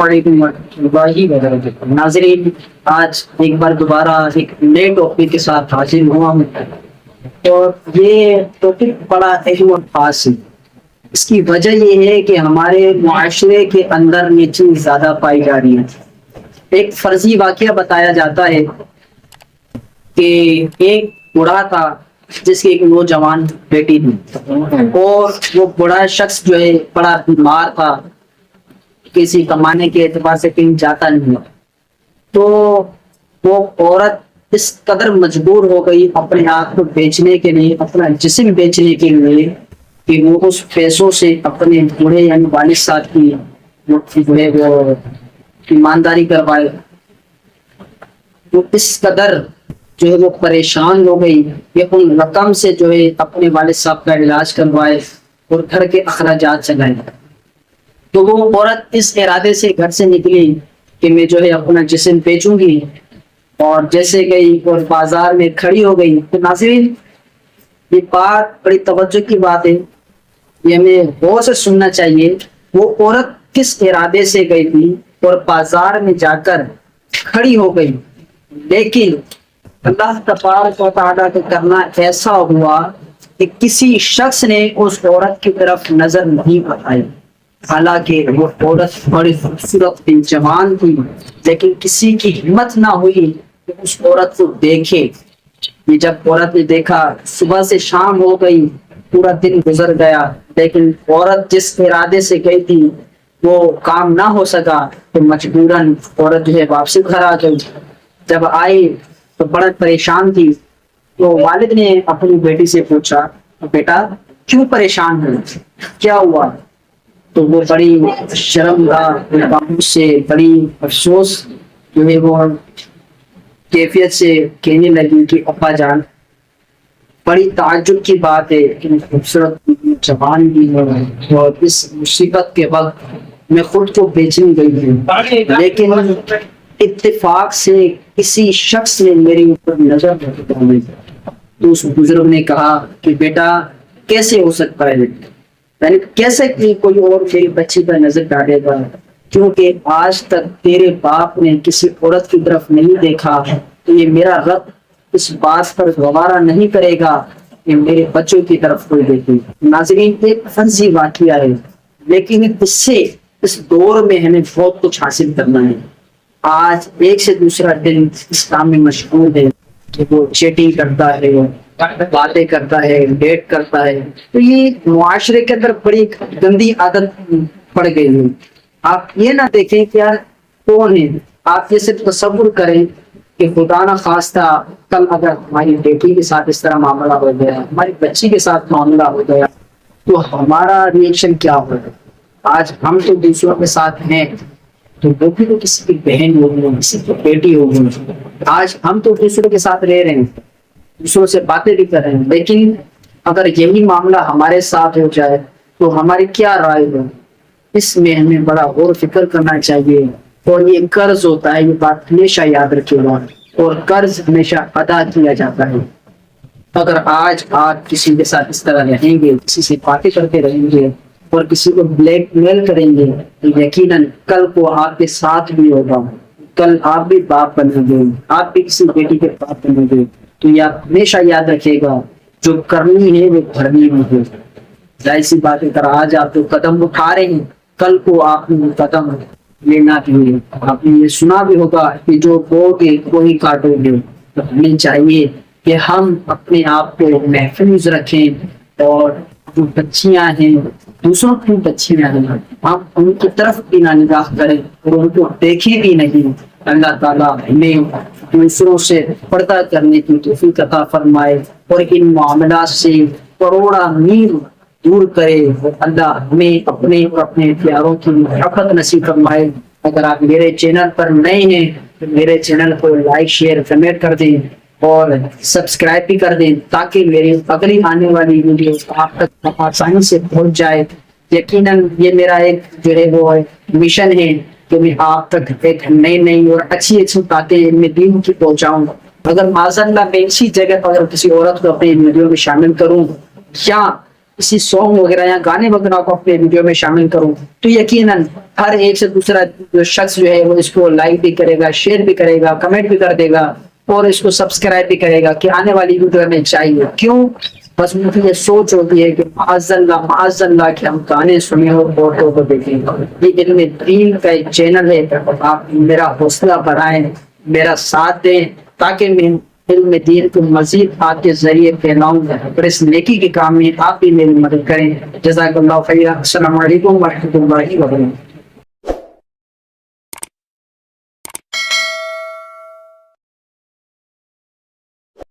وعلیکم ورحمۃ اللہ وبرکاتہ۔ ناظرین، آج ایک بار دوبارہ ایک نئے ٹاپک کے ساتھ حاضر ہوا ہوں، اور یہ ٹاپک بڑا اہم اور خاص ہے۔ اس کی وجہ یہ ہے کہ ہمارے معاشرے کے اندر یہ چیز زیادہ پائی جا رہی ہے۔ ایک فرضی واقعہ بتایا جاتا ہے کہ ایک بوڑھا تھا جس کی ایک نوجوان بیٹی تھی، اور وہ بوڑھا شخص جو ہے بڑا بیمار تھا، کسی کمانے کے اعتبار سے کہیں جاتا نہیں، تو وہ عورت اس قدر مجبور ہو گئی اپنے آپ کو بیچنے کے لیے، اپنا جسم بیچنے کے لیے، کہ وہ اس پیسوں سے اپنے بوڑھے یعنی والد صاحب کی جو ہے وہ ایمانداری کروائے۔ وہ اس قدر جو ہے وہ پریشان ہو گئی کہ ان رقم سے جو ہے اپنے والد صاحب کا علاج کروائے اور گھر کے اخراجات چلائے۔ تو وہ عورت اس ارادے سے گھر سے نکلی کہ میں جو ہے اپنا جسم بیچوں گی، اور جیسے گئی اور بازار میں کھڑی ہو گئی۔ تو ناظرین، یہ بات بڑی توجہ کی بات ہے، یہ ہمیں غور سے سننا چاہیے۔ وہ عورت کس ارادے سے گئی تھی اور بازار میں جا کر کھڑی ہو گئی، لیکن اللہ تبارک و تعالیٰ کا کرنا ایسا ہوا کہ کسی شخص نے اس عورت کی طرف نظر نہیں بڑھائی۔ حالانکہ وہ عورت بڑی خوبصورت جوان تھی، لیکن کسی کی ہمت نہ ہوئی کہ اس عورت کو دیکھے۔ یہ جب عورت نے دیکھا، صبح سے شام ہو گئی، پورا دن گزر گیا، لیکن عورت جس ارادے سے گئی تھی وہ کام نہ ہو سکا، تو مجبوراً عورت جو ہے واپسی گھر آ گئی۔ جب آئی تو بڑا پریشان تھی، تو والد نے اپنی بیٹی سے پوچھا، بیٹا کیوں پریشان ہے، کیا ہوا؟ تو وہ بڑی شرمگاہ سے، بڑی افسوس جو ہے وہ کیفیت سے کہنے لگی کہ ابا جان، بڑی تعجب کی بات ہے کہ خوبصورت جوان بھی ہے، اور اس مصیبت کے وقت میں خود کو بیچنے گئی ہوں، لیکن اتفاق سے کسی شخص نے میرے اوپر نظر ڈالی۔ تو اس بزرگ نے کہا کہ بیٹا کیسے ہو سکتا ہے، یعنی کیسے کہ کوئی اور میری بچی پر نظر ڈالے گا، کیونکہ آج تک تیرے باپ نے کسی عورت کی طرف نہیں دیکھا، تو یہ میرا رب اس بات پر گوارا نہیں کرے گا کہ میرے بچوں کی طرف کوئی دیکھے۔ ناظرین، ایک فرضی واقعہ ہے، لیکن اس سے اس دور میں ہمیں بہت کچھ حاصل کرنا ہے۔ آج ایک سے دوسرا دن اس کام میں مشغول ہے کہ وہ چیٹنگ کرتا ہے، باتیں کرتا ہے، ڈیٹ کرتا ہے، تو یہ معاشرے کے اندر بڑی گندی عادت پڑ گئی ہے۔ آپ یہ نہ دیکھیں کہ یار کون ہے، آپ یہ صرف تصور کریں کہ خدا نہ خواستہ کل اگر ہماری بیٹی کے ساتھ اس طرح معاملہ ہو گیا، ہماری بچی کے ساتھ معاملہ ہو گیا، تو ہمارا ریئیکشن کیا ہوگا؟ آج ہم تو دوسروں کے ساتھ ہیں، تو وہ بھی تو کسی کی بہن ہوگی، کسی کی بیٹی ہوگی۔ آج ہم تو دوسروں کے ساتھ رہ رہے ہیں، دوسروں سے باتیں بھی کر رہے ہیں، لیکن اگر یہی معاملہ ہمارے ساتھ ہو جائے تو ہماری کیا رائے ہو؟ اس میں ہمیں بڑا غور و فکر کرنا چاہیے۔ اور یہ قرض ہوتا ہے، یہ بات ہمیشہ یاد رکھیے گا، اور قرض ہمیشہ ادا کیا جاتا ہے۔ اگر آج آپ کسی کے ساتھ اس طرح رہیں گے، کسی سے باتیں کرتے رہیں گے اور کسی کو بلیک میل کریں گے، تو یقیناً کل کو آپ کے ساتھ بھی ہوگا، کل آپ بھی باپ بنیں گے، آپ بھی کسی بیٹی کے باپ بنیں گے۔ تو یہ آپ ہمیشہ یاد رکھیے گا، جو کرنی ہے وہ بھرنی بھی ہے۔ ظاہر سی بات ہے، اگر آج آپ جو قدم اٹھا رہے ہیں، کل کو آپ نے وہ قدم لینا بھی ہے۔ آپ نے یہ سنا بھی ہوگا کہ جو بو گے وہی کاٹو گے۔ تو ہمیں چاہیے کہ ہم اپنے آپ کو محفوظ رکھیں، اور جو بچیاں ہیں، دوسروں کی بچیاں ہیں، ہم ان کی طرف بھی نہ نگاہ کریں اور ان کو دیکھیں بھی نہیں۔ اللہ تعالیٰ ہمیں دوسروں سے پردہ کرنے کی توفیق عطا فرمائے، اور ان معاملات سے کروڑا میل دور کرے۔ اللہ ہمیں اپنے اور اپنے پیاروں کی محبت نصیب فرمائے۔ اگر آپ میرے چینل پر نئے ہیں تو میرے چینل کو لائک، شیئر، کمنٹ کر دیں، اور سبسکرائب بھی کر دیں، تاکہ میری اگلی آنے والی ویڈیو آپ تک آسانی سے پہنچ جائے۔ یقیناً یہ میرا ایک جو ہے وہ مشن ہے کہ میں آپ تک ایک نئی اور اچھی باتیں میں دین کی پہنچاؤں۔ اگر معاذ اللہ میں اسی جگہ پر اگر کسی عورت کو اپنی ویڈیو میں شامل کروں، یا کسی سانگ وغیرہ یا گانے وغیرہ کو اپنے ویڈیو میں شامل کروں تو یقیناً ہر ایک سے دوسرا جو شخص جو ہے وہ اس کو لائک بھی کرے گا، شیئر بھی کرے گا، کمنٹ بھی کر دے گا اور اس کو سبسکرائب بھی کرے گا کہ آنے والی ویڈیو ہمیں چاہیے. کیوں؟ بس مجھے یہ سوچ ہوتی ہے کہ معاذ اللہ کہ ہم گانے سنیں اور فوٹو کو دیکھیں. یہ علم دین کا ایک چینل ہے، آپ میرا حوصلہ بڑھائیں، میرا ساتھ دیں تاکہ میں علم دین کو مزید آپ کے ذریعے پھیلاؤں اور اس نیکی کے کام میں آپ بھی میری مدد کریں. جزاک اللہ خیر. السلام علیکم ورحمۃ اللہ وبرکاتہ.